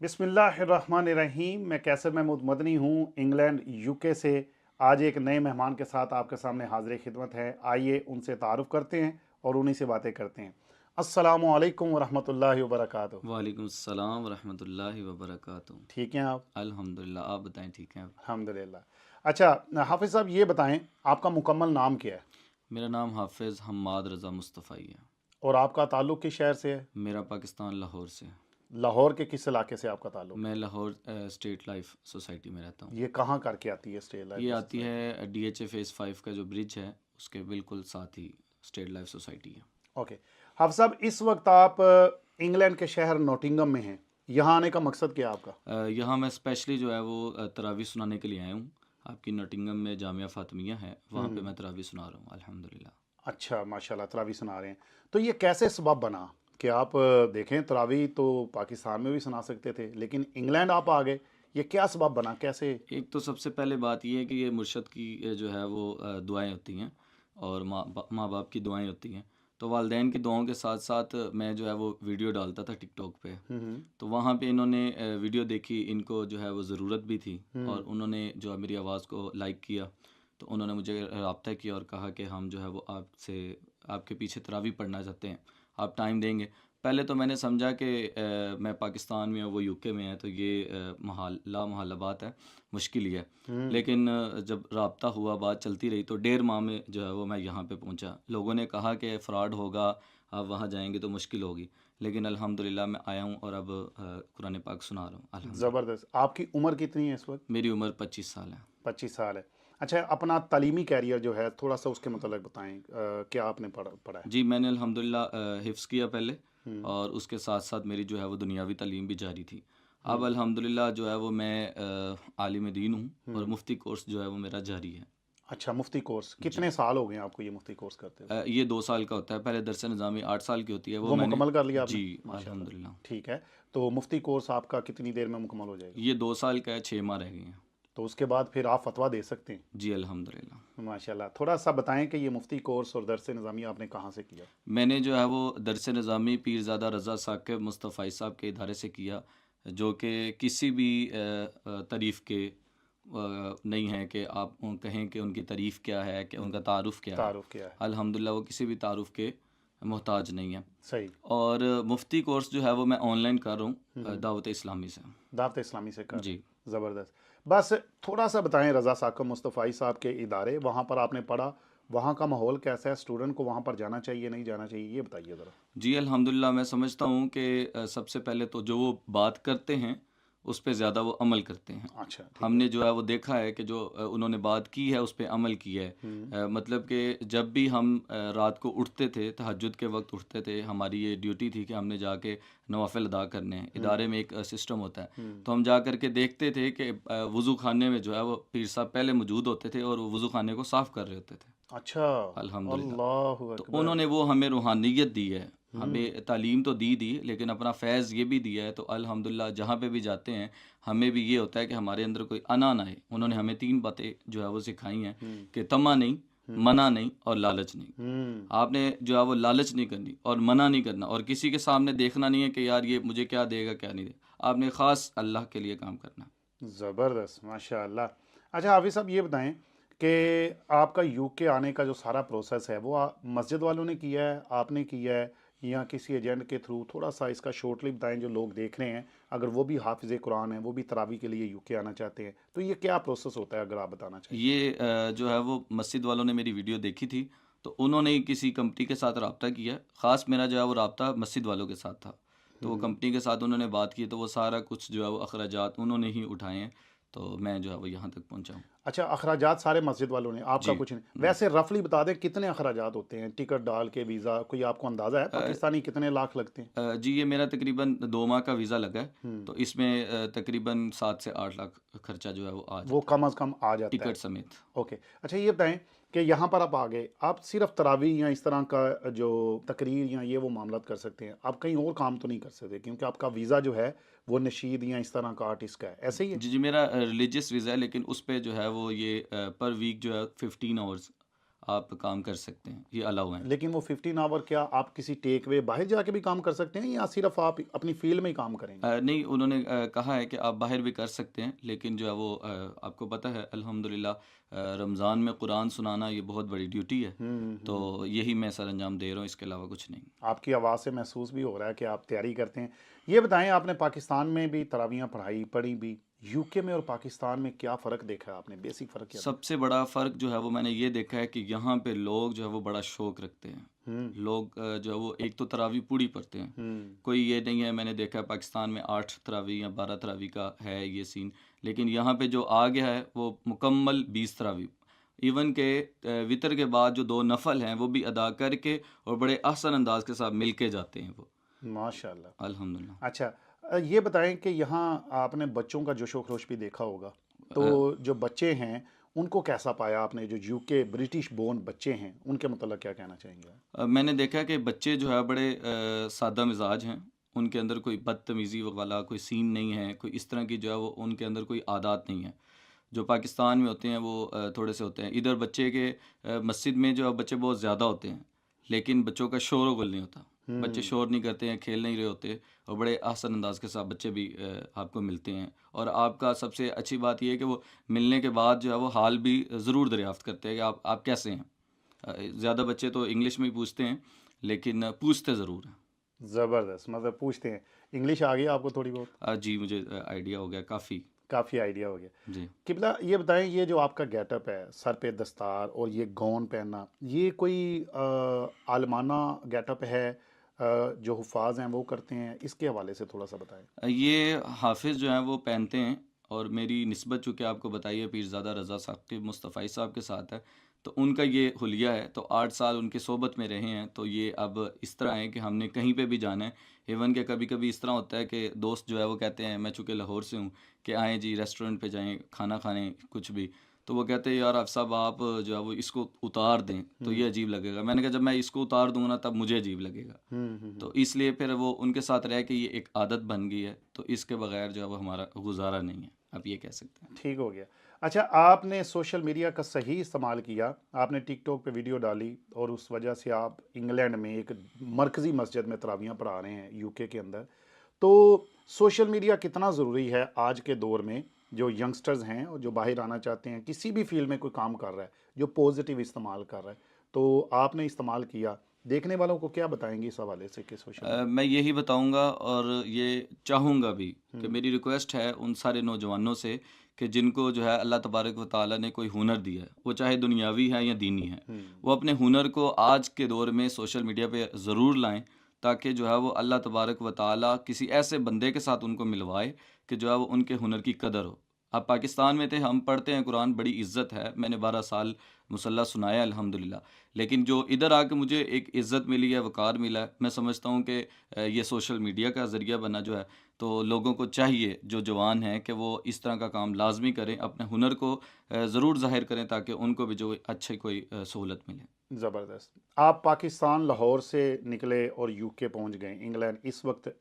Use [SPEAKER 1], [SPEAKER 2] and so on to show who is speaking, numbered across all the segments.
[SPEAKER 1] बिस्मिल्लाहिर्रहमानिर्रहीम। मैं कैसर महमूद मदनी हूँ, इंग्लैंड यूके से। आज एक नए मेहमान के साथ आपके सामने हाजिर खिदमत है। आइए उनसे तारुफ़ करते हैं और उन्हीं से बातें करते हैं। अस्सलामु अलैकुम वरहमतुल्लाहि वबरकातुहू।
[SPEAKER 2] वालेकुम अस्सलाम वरहमतुल्लाहि वबरकातुहू।
[SPEAKER 1] ठीक हैं आप?
[SPEAKER 2] अल्हम्दुलिल्लाह, आप बताएं, ठीक हैं आप?
[SPEAKER 1] अल्हम्दुलिल्लाह। अच्छा, हाफिज़ साहब ये बताएं, आपका मुकम्मल नाम क्या है
[SPEAKER 2] मेरा नाम हाफिज़ हम्माद रज़ा मुस्तफ़ाई है।
[SPEAKER 1] और आपका ताल्लुक़ किस शहर से है?
[SPEAKER 2] मेरा पाकिस्तान लाहौर से है।
[SPEAKER 1] लाहौर के किस इलाके से आपका ताल्लुक़ है?
[SPEAKER 2] मैं लाहौर स्टेट लाइफ सोसाइटी में रहता हूँ।
[SPEAKER 1] ये कहाँ करके आती है स्टे
[SPEAKER 2] ये
[SPEAKER 1] लाइफ
[SPEAKER 2] आती
[SPEAKER 1] सोसाइटी?
[SPEAKER 2] है DHA फ़ेज़ 5 का जो ब्रिज है उसके बिल्कुल साथ ही स्टेट लाइफ सोसाइटी है।
[SPEAKER 1] ओके। हाफिज़ साहब, इस वक्त आप इंग्लैंड के शहर नॉटिंगम में हैं। यहाँ आने का मकसद क्या है आपका?
[SPEAKER 2] यहाँ मैं स्पेशली जो है वो तरावी सुनाने के लिए आया हूँ। आपकी नॉटिंगम में जामिया फ़ातिमिया है, वहाँ पे मैं तरावी सुना रहा हूँ अल्हम्दुलिल्लाह।
[SPEAKER 1] अच्छा, माशाल्लाह, तरावी सुना रहे हैं। तो ये कैसे सबब बना कि आप देखें, तरावी तो पाकिस्तान में भी सुना सकते थे, लेकिन इंग्लैंड आप आ गए। ये क्या सबब बना, कैसे?
[SPEAKER 2] एक तो सबसे पहले बात ये है कि ये मुर्शद की जो है वो दुआएं होती हैं और माँ बाप की दुआएं होती हैं। तो वालदैन की दुआओं के साथ साथ मैं जो है वो वीडियो डालता था टिकटॉक पे। तो वहाँ पे इन्होंने वीडियो देखी, इनको जो है वो ज़रूरत भी थी और उन्होंने जो है मेरी आवाज़ को लाइक किया। तो उन्होंने मुझे रब्ता किया और कहा कि हम जो है वो आपसे आपके पीछे तरावी पढ़ना चाहते हैं, आप टाइम देंगे? पहले तो मैंने समझा कि मैं पाकिस्तान में हूँ, वो यूके में है, तो ये ला महल्ला बात है, मुश्किल ही है। लेकिन जब राब्ता हुआ, बात चलती रही, तो 1.5 माह में जो है वो मैं यहाँ पे पहुँचा। लोगों ने कहा कि फ़्रॉड होगा, आप वहाँ जाएंगे तो मुश्किल होगी, लेकिन अल्हम्दुलिल्लाह मैं आया हूँ और अब कुरान पाक सुना रहा हूँ अल्हम्दुलिल्लाह।
[SPEAKER 1] ज़बरदस्त। आपकी उम्र कितनी है इस वक्त?
[SPEAKER 2] मेरी उम्र 25 साल है।
[SPEAKER 1] 25 साल है। अच्छा, अपना तालीमी कैरियर जो है थोड़ा सा उसके मतलब बताएं, क्या आपने पढ़ा है?
[SPEAKER 2] जी, मैंने अल्हम्दुलिल्लाह हिफ्ज़ किया पहले और उसके साथ साथ मेरी जो है वो दुनियावी तालीम भी जारी थी। अब अल्हम्दुलिल्लाह जो है वो मैं आलिम दीन हूँ और मुफ्ती कोर्स जो है वो मेरा जारी है।
[SPEAKER 1] अच्छा, मुफ्ती कोर्स
[SPEAKER 2] जी।
[SPEAKER 1] कितने साल हो गए आपको ये मुफ्ती कोर्स करते हुए?
[SPEAKER 2] ये 2 साल का होता है, पहले दरस निज़ामी 8 साल की होती है, वो
[SPEAKER 1] वो
[SPEAKER 2] मैंने।
[SPEAKER 1] मुकम्मल कर लिया आपने?
[SPEAKER 2] जी,
[SPEAKER 1] माशाल्लाह।
[SPEAKER 2] अल्हम्दुलिल्लाह।
[SPEAKER 1] ठीक है। तो मुफ्ती कोर्स आपका कितनी देर में मुकम्मल हो जाएगा?
[SPEAKER 2] ये 2 साल का है, 6 माह रह गए हैं।
[SPEAKER 1] तो उसके बाद फिर आप फतवा दे सकते हैं?
[SPEAKER 2] जी, अल्हम्दुलिल्लाह।
[SPEAKER 1] माशाल्लाह। थोड़ा सा बताएं कि ये मुफ्ती कोर्स और दरस निज़ामी आपने कहाँ से किया?
[SPEAKER 2] मैंने जो है वो दरस निज़ामी पीरज़ादा रज़ा साकिब मुस्तफ़ाई साहब के इदारे से किया, जो कि किसी भी तारीफ़ के नहीं है कि आप कहें कि उनकी तारीफ़ क्या है, कि उनका तारुफ़ क्या है।
[SPEAKER 1] तारुफ क्या है?
[SPEAKER 2] अल्हम्दुलिल्लाह वो किसी भी तारुफ़ के मोहताज नहीं है।
[SPEAKER 1] सही।
[SPEAKER 2] और मुफ्ती कोर्स जो है वो मैं ऑनलाइन कर रहा हूँ दावत इस्लामी से।
[SPEAKER 1] दावत इस्लामी से कर रहे
[SPEAKER 2] जी।
[SPEAKER 1] हैं। ज़बरदस्त। बस थोड़ा सा बताएं, रज़ा साकब मुस्तफ़ाई साहब के इदारे, वहाँ पर आपने पढ़ा, वहाँ का माहौल कैसा है? स्टूडेंट को वहाँ पर जाना चाहिए, नहीं जाना चाहिए, ये बताइए ज़रा।
[SPEAKER 2] जी, अल्हम्दुलिल्लाह मैं समझता हूँ कि सबसे पहले तो जो वो बात करते हैं, उस पे ज़्यादा वो अमल करते हैं।
[SPEAKER 1] अच्छा, ठीक है।
[SPEAKER 2] हमने जो है वो देखा है कि जो उन्होंने बात की है, उस पे अमल किया है। मतलब कि जब भी हम रात को उठते थे, तहज्जुद के वक़्त उठते थे, हमारी ये ड्यूटी थी कि हमने जाके नवाफ़िल अदा करने हैं। इदारे में एक सिस्टम होता है, तो हम जा कर के देखते थे कि वज़ू खाने में जो है वो पीर साहब पहले मौजूद होते थे और वो वज़ू खाने को साफ़ कर रहे होते थे।
[SPEAKER 1] अच्छा।
[SPEAKER 2] अल्हम्दुलिल्लाह।
[SPEAKER 1] अल्लाहु
[SPEAKER 2] तो
[SPEAKER 1] अकबर।
[SPEAKER 2] उन्होंने वो हमें रूहानियत दी है, हमें तालीम तो दी लेकिन अपना फैज़ ये भी दिया है। तो अल्हम्दुलिल्लाह जहाँ पे भी जाते हैं, हमें भी ये होता है कि हमारे अंदर कोई अना ना आए। उन्होंने हमें 3 बातें जो है वो सिखाई हैं कि तमा नहीं, मना नहीं और लालच नहीं।
[SPEAKER 1] हम्म।
[SPEAKER 2] आपने जो है वो लालच नहीं करनी और मना नहीं करना और किसी के सामने देखना नहीं है कि यार ये मुझे क्या देगा, क्या नहीं देगा। आपने ख़ास अल्लाह के लिए काम करना।
[SPEAKER 1] ज़बरदस्त, माशाअल्लाह। अच्छा, हाफिज़ साहब ये बताएं कि आपका यूके आने का जो सारा प्रोसेस है वो मस्जिद वालों ने किया है, आपने किया है, या किसी एजेंट के थ्रू? थोड़ा सा इसका शॉर्टली बताएं, जो लोग देख रहे हैं, अगर वो भी हाफिज़ कुरान हैं, वो भी तरावी के लिए यूके आना चाहते हैं, तो ये क्या प्रोसेस होता है, अगर आप बताना चाहें?
[SPEAKER 2] ये जो है वो मस्जिद वालों ने मेरी वीडियो देखी थी, तो उन्होंने ही किसी कंपनी के साथ रब्ता किया। ख़ास मेरा जो है वो रब्ता मस्जिद वालों के साथ था। तो वो कंपनी के साथ उन्होंने बात की, तो वो सारा कुछ जो है वो अखराजात उन्होंने ही उठाए हैं। तो मैं जो है वो यहाँ तक पहुँचा हूँ।
[SPEAKER 1] अच्छा, अखराजात सारे मस्जिद वालों ने, आपका
[SPEAKER 2] जी।
[SPEAKER 1] कुछ नहीं? वैसे रफली बता दें कितने अखराजात होते हैं, टिकट डाल के, वीज़ा, कोई आपको अंदाज़ा है
[SPEAKER 2] अ,
[SPEAKER 1] पाकिस्तानी कितने लाख लगते हैं?
[SPEAKER 2] जी, ये मेरा तकरीबन 2 माह का वीज़ा लगा है, तो इसमें तकरीबन 7 से 8 लाख खर्चा जो है वो आ
[SPEAKER 1] वो
[SPEAKER 2] जाता है,
[SPEAKER 1] कम अज़ कम आ जाता है।
[SPEAKER 2] टिकट समेत।
[SPEAKER 1] ओके। अच्छा, ये बताएं कि यहाँ पर आप आ गए, आप सिर्फ तरावी या इस तरह का जो तकरीर या ये वो मामलात कर सकते हैं, आप कहीं और काम तो नहीं कर सकते, क्योंकि आपका वीज़ा जो है वो नशीद या इस तरह का आर्टिस्ट का है, ऐसे ही है?
[SPEAKER 2] जी, जी, मेरा रिलीजियस वीज़ा है, लेकिन उस पे जो है वो ये पर वीक जो है 15 आवर्स आप काम कर सकते हैं, ये अलाउ है।
[SPEAKER 1] लेकिन वो 15 आवर क्या आप किसी टेक वे बाहर जाके भी काम कर सकते हैं या सिर्फ आप अपनी फील्ड में ही काम करेंगे?
[SPEAKER 2] नहीं, उन्होंने कहा है कि आप बाहर भी कर सकते हैं, लेकिन जो है वो आपको पता है अल्हम्दुलिल्लाह रमज़ान में कुरान सुनाना ये बहुत बड़ी ड्यूटी है, तो यही मैं सर अंजाम दे रहा हूँ, इसके अलावा कुछ नहीं।
[SPEAKER 1] आपकी आवाज़ से महसूस भी हो रहा है कि आप तैयारी करते हैं। ये बताएं, आपने पाकिस्तान में भी तरावियाँ पढ़ी भी, यूके में और पाकिस्तान में क्या फ़र्क देखा है आपने? बेसिक फ़र्क क्या देखा?
[SPEAKER 2] सबसे बड़ा फ़र्क जो है वो मैंने ये देखा है कि यहाँ पे लोग जो है वो बड़ा शौक रखते हैं।
[SPEAKER 1] हुँ,
[SPEAKER 2] लोग जो है वो एक तो तरावी पूरी पढ़ते हैं।
[SPEAKER 1] हुँ,
[SPEAKER 2] कोई ये नहीं है, मैंने देखा है पाकिस्तान में 8 तरावी या 12 तरावी का है ये सीन। लेकिन यहाँ पे जो आ गया है वो मुकम्मल 20 तरावी। इवन के वितर के बाद जो 2 नफ़ल हैं वो भी अदा करके और बड़े ahsan अंदाज़ के साथ मिल के जाते हैं वो।
[SPEAKER 1] माशाल्लाह।
[SPEAKER 2] अल्हम्दुलिल्लाह।
[SPEAKER 1] अच्छा, ये बताएं कि यहाँ आपने बच्चों का जोशो-खरोश भी देखा होगा। तो
[SPEAKER 2] अ
[SPEAKER 1] जो बच्चे हैं, उनको कैसा पाया आपने? जो यूके ब्रिटिश बोर्न बच्चे हैं, उनके मतलब क्या कहना चाहेंगे आप?
[SPEAKER 2] मैंने देखा कि बच्चे जो है बड़े सादा मिजाज हैं। उनके अंदर कोई बदतमीज़ी वाला कोई सीन नहीं है, कोई इस तरह की जो है वो उनके अंदर कोई आदत नहीं है। जो पाकिस्तान में होते हैं वो थोड़े से होते हैं। इधर बच्चे के मस्जिद में जो है बच्चे बहुत ज़्यादा होते हैं, लेकिन बच्चों का शोर गुल नहीं होता। बच्चे
[SPEAKER 1] हुँ,
[SPEAKER 2] शोर नहीं करते हैं, खेल नहीं रहे होते और बड़े आसान अंदाज के साथ बच्चे भी आपको मिलते हैं। और आपका सबसे अच्छी बात ये है कि वो मिलने के बाद जो है वो हाल भी ज़रूर दरियाफ़्त करते हैं कि आप कैसे हैं। ज़्यादा बच्चे तो इंग्लिश में ही पूछते हैं, लेकिन पूछते ज़रूर हैं।
[SPEAKER 1] ज़बरदस्त, मतलब पूछते हैं। इंग्लिश आ गई आपको थोड़ी बहुत?
[SPEAKER 2] जी, मुझे आइडिया हो गया काफ़ी।
[SPEAKER 1] काफ़ी आइडिया हो गया।
[SPEAKER 2] जी।
[SPEAKER 1] किबला ये बताएं, ये जो आपका गेटअप है, सर पे दस्तार और ये गाउन पहनना, ये कोई आलमाना गेटअप है जो हुफ़ाज़ हैं वो करते हैं? इसके हवाले से थोड़ा सा बताएं।
[SPEAKER 2] ये हाफ़िज़ जो हैं वो पहनते हैं और मेरी निस्बत चूँकि आपको बताई है पीरज़ादा रज़ा साक़िब मुस्तफ़ाई साहब के साथ है, तो उनका ये हुलिया है। तो 8 साल उनकी सोहबत में रहे हैं, तो ये अब इस तरह है कि हमने कहीं पे भी जाना है। इवन कि कभी-कभी इस तरह होता है कि दोस्त जो है वो कहते हैं, मैं चूँकि लाहौर से हूँ, कि आएँ जी रेस्टोरेंट पे जाएँ, खाना खाने कुछ भी। तो वो कहते हैं यार आफ़ साहब आप जो है वो इसको उतार दें, तो
[SPEAKER 1] हुँ,
[SPEAKER 2] ये अजीब लगेगा। मैंने कहा जब मैं इसको उतार दूँगा ना तब मुझे अजीब लगेगा।
[SPEAKER 1] हुँ।
[SPEAKER 2] तो इसलिए फिर वो उनके साथ रह के ये एक आदत बन गई है, तो इसके बगैर जो है वो हमारा गुज़ारा नहीं है, आप ये कह सकते हैं।
[SPEAKER 1] ठीक हो गया। अच्छा, आपने सोशल मीडिया का सही इस्तेमाल किया, आपने टिकटॉक पे वीडियो डाली और उस वजह से आप इंग्लैंड में एक मरकज़ी मस्जिद में तरावियाँ पढ़ा रहे हैं यूके के अंदर। तो सोशल मीडिया कितना ज़रूरी है आज के दौर में, जो यंगस्टर्स हैं और जो बाहर आना चाहते हैं, किसी भी फील्ड में कोई काम कर रहा है, जो पॉजिटिव इस्तेमाल कर रहा है, तो आपने इस्तेमाल किया, देखने वालों को क्या बताएंगे इस हवाले से कि सोशल मीडिया?
[SPEAKER 2] मैं यही बताऊँगा और ये चाहूँगा भी कि
[SPEAKER 1] हम्म,
[SPEAKER 2] मेरी रिक्वेस्ट है उन सारे नौजवानों से कि जिनको जो है अल्लाह तबारक व तआला ने कोई हुनर दिया है, वो चाहे दुनियावी है या दीनी है,
[SPEAKER 1] हम्म,
[SPEAKER 2] वो अपने हुनर को आज के दौर में सोशल मीडिया पे ज़रूर लाएँ, ताकि जो है वो अल्लाह तबारक व तआला किसी ऐसे बंदे के साथ उनको मिलवाए कि जो है वो उनके हुनर की कदर हो। अब पाकिस्तान में थे, हम पढ़ते हैं कुरान, बड़ी इज़्ज़त है, मैंने 12 साल मुसल्ला सुनाया अल्हम्दुलिल्लाह। लेकिन जो इधर आके मुझे एक इज़्ज़त मिली है, वक़ार मिला है, मैं समझता हूँ कि ये सोशल मीडिया का ज़रिया बना जो है, तो लोगों को चाहिए जो जवान हैं कि वो इस तरह का काम लाज़मी करें, अपने हुनर को ज़रूर ज़ाहिर करें ताकि उनको भी जो अच्छी कोई सहूलत मिले।
[SPEAKER 1] ज़बरदस्त। आप पाकिस्तान लाहौर से निकले और यूके पहुंच गए, इंग्लैंड इस वक्त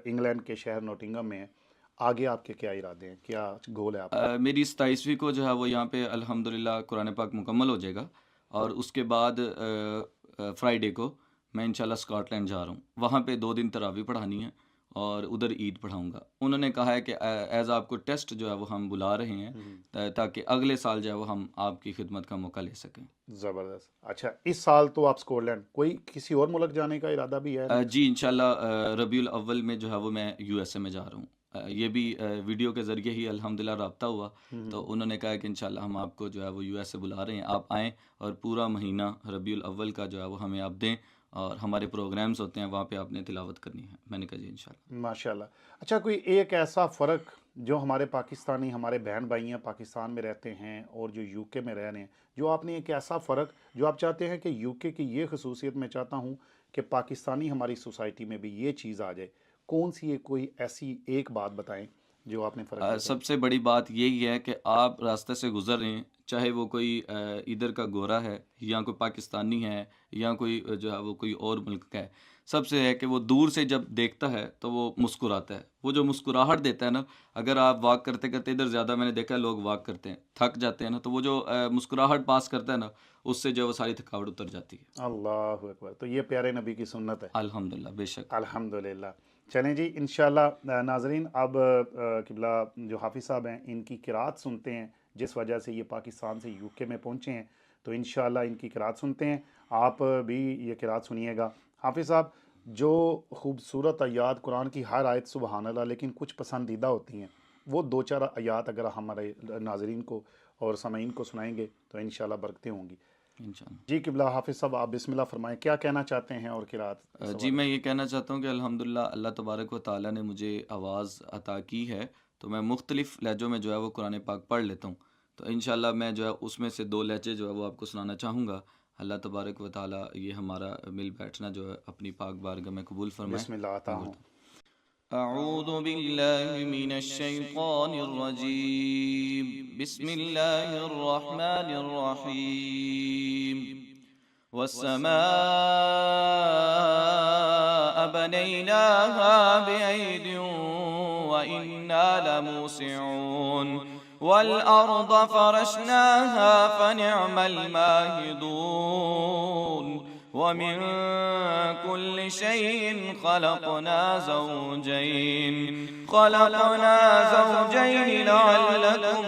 [SPEAKER 1] इंग्लैंड के शहर नॉटिंघम में हैं। आगे आपके क्या इरादे हैं, क्या गोल है आपका?
[SPEAKER 2] मेरी 27वीं को जो है वो यहाँ पे अल्हम्दुलिल्लाह कुरान पाक मुकम्मल हो जाएगा और उसके बाद फ्राइडे को मैं इंशाल्लाह स्कॉटलैंड जा रहा हूँ। वहाँ पे 2 दिन तरावी पढ़ानी है और उधर ईद पढ़ाऊँगा। उन्होंने कहा है कि एज़ आपको टेस्ट जो है वो हम बुला रहे हैं
[SPEAKER 1] हम्म,
[SPEAKER 2] ताकि अगले साल जो है वो हम आपकी खिदमत का मौका ले सकें।
[SPEAKER 1] ज़बरदस्त। अच्छा, इस साल तो आप स्कॉटलैंड, कोई किसी और मुल्क जाने का इरादा भी है नेक्स्ट?
[SPEAKER 2] जी इंशाल्लाह रबीउल अव्वल में जो है वो मैं यूएसए में जा रहा हूँ। ये भी वीडियो के ज़रिए ही अल्हम्दुलिल्लाह राब्ता हुआ, तो
[SPEAKER 1] हम्म,
[SPEAKER 2] उन्होंने कहा कि इंशाल्लाह हम आपको जो है वो यूएसए बुला रहे हैं, आप आएँ और पूरा महीना रबीउल अव्वल का जो है वो हमें आप दें और हमारे प्रोग्राम्स होते हैं वहाँ पे आपने तिलावत करनी है। मैंने कहा जी इंशाल्लाह।
[SPEAKER 1] माशाल्लाह। अच्छा, कोई एक ऐसा फ़र्क जो हमारे पाकिस्तानी हमारे बहन भाई हैं पाकिस्तान में रहते हैं और जो यूके में रह रहे हैं, जो आपने एक ऐसा फ़र्क जो आप चाहते हैं कि यूके की ये खसूसियत मैं चाहता हूँ कि पाकिस्तानी हमारी सोसाइटी में भी ये चीज़ आ जाए, कौन सी है कोई ऐसी एक बात बताएं जो आपने फ़र्क देखा?
[SPEAKER 2] सबसे बड़ी बात यही है कि आप रास्ते से गुज़र रहे हैं, चाहे वो कोई इधर का गोरा है या कोई पाकिस्तानी है या कोई जो है वो कोई और मुल्क का है। सबसे है कि वो दूर से जब देखता है तो वो मुस्कुराता है। वो जो मुस्कुराहट देता है ना, अगर आप वॉक करते करते, इधर ज़्यादा मैंने देखा है लोग वॉक करते हैं, थक जाते हैं ना, तो वो जो मुस्कुराहट पास करता है ना, उससे जो है वो सारी थकावट उतर जाती है।
[SPEAKER 1] अल्लाह अकबर। तो ये प्यारे नबी की सुन्नत है।
[SPEAKER 2] अल्हम्दुलिल्लाह, बेशक।
[SPEAKER 1] अल्हम्दुलिल्लाह। चलें जी, इंशाल्लाह नाज़रीन, अब किबला जो हाफ़िज़ साहब हैं इनकी किरात सुनते हैं, जिस वजह से ये पाकिस्तान से यूके में पहुँचे हैं। तो इंशाल्लाह इनकी किरात सुनते हैं, आप भी ये किरात सुनिएगा। हाफ़िज़ साहब, जो खूबसूरत आयात कुरान की, हर आयत सुबहान अल्लाह, लेकिन कुछ पसंदीदा होती हैं, वो दो चार आयात अगर हमारे नाज़रीन को और सामीन को सुनाएंगे तो इंशाल्लाह बरकतें होंगी।
[SPEAKER 2] इंशाअल्लाह।
[SPEAKER 1] जी किबला, हाफ़िज़ साहब आप बिस्मिल्लाह फरमाएं, क्या कहना चाहते हैं और किरात इस
[SPEAKER 2] जी,
[SPEAKER 1] हवाले
[SPEAKER 2] मैं
[SPEAKER 1] से।
[SPEAKER 2] ये कहना चाहता हूँ कि अल्हम्दुलिल्लाह अल्लाह तबारक व तआला ने मुझे आवाज़ अता की है, तो मैं मुख्तलिफ़ लहज़ों में जो है वो कुरान पाक पढ़ लेता हूँ। तो इंशाअल्लाह मैं जो है उसमें से 2 लहज़े जो है वो आपको सुनाना चाहूँगा। अल्लाह तबारक व तआला ये हमारा मिल बैठना जो है अपनी पाक बारगाह में कबूल फ़रमाए।
[SPEAKER 1] बिस्मिल्लाह आता
[SPEAKER 2] मैं
[SPEAKER 1] हूँ।
[SPEAKER 2] बोलता हूँ, अऊज़ु बिल्लाहि मिनश शैतानिर रजीम, बिस्मिल्लाहिर रहमानिर रहीम। वस्समाअ बनैनाहा बिअइदिन व इन्ना लमूसिऊन वल-अर्द फरशनाहा फनिअमल माहिदून व मिन कुल्लि शैइन खलक़ना ज़ौजैन लअल्लकुम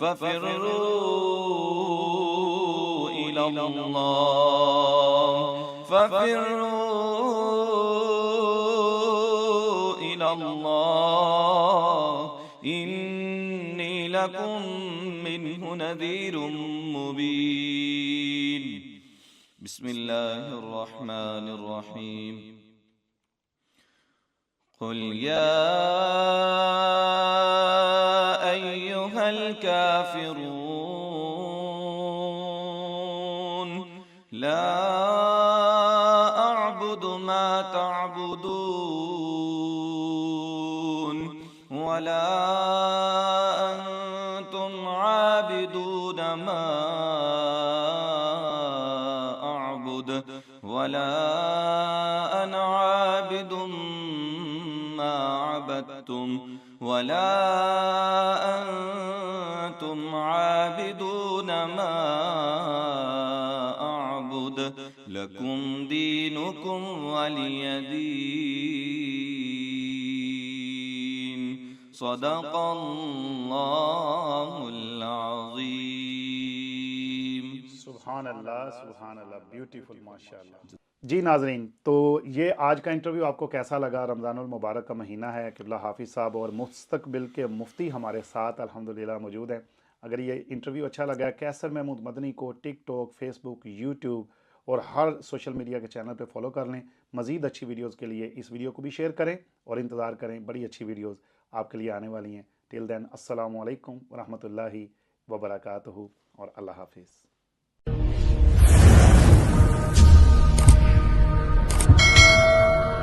[SPEAKER 2] फफिर्रू इलल्लाह इन्नी लकुम मिन्हु नज़ीरुम मुबीन। बिस्मिल्लाहिर रहमानिर रहीम। कुल या अय्युहल काफिरून ला अअबुदु मा तअबुदून वला अंतुम आबिदून मा अअबुद वला अना आबिदुम मा अबदतुम वला अंतुम आबिदून मा अअबुद लकुम दीनुकुम वलिय दीन। सदक़ल्लाहुल अज़ीम।
[SPEAKER 1] सुबहान अल्लाह, सुबहान अल्लाह, ब्यूटीफुल, माशाल्लाह। जी नाजरीन, तो ये आज का इंटरव्यू आपको कैसा लगा। रमज़ानुल मुबारक का महीना है, किबला हाफ़िज़ साहब और मुस्तकबिल के मुफ्ती हमारे साथ अल्हम्दुलिल्लाह मौजूद हैं। अगर ये इंटरव्यू अच्छा लगा है, कैसर महमूद मदनी को टिकटॉक, फेसबुक, यूट्यूब और हर सोशल मीडिया के चैनल पे फॉलो कर लें। मज़ीद अच्छी वीडियोज़ के लिए इस वीडियो को भी शेयर करें और इंतज़ार करें, बड़ी अच्छी वीडियोज़ आपके लिए आने वाली हैं। टिल देन, अस्सलामु अलैकुम व रहमतुल्लाहि व बरकातुहू और अल्लाह हाफ़िज़।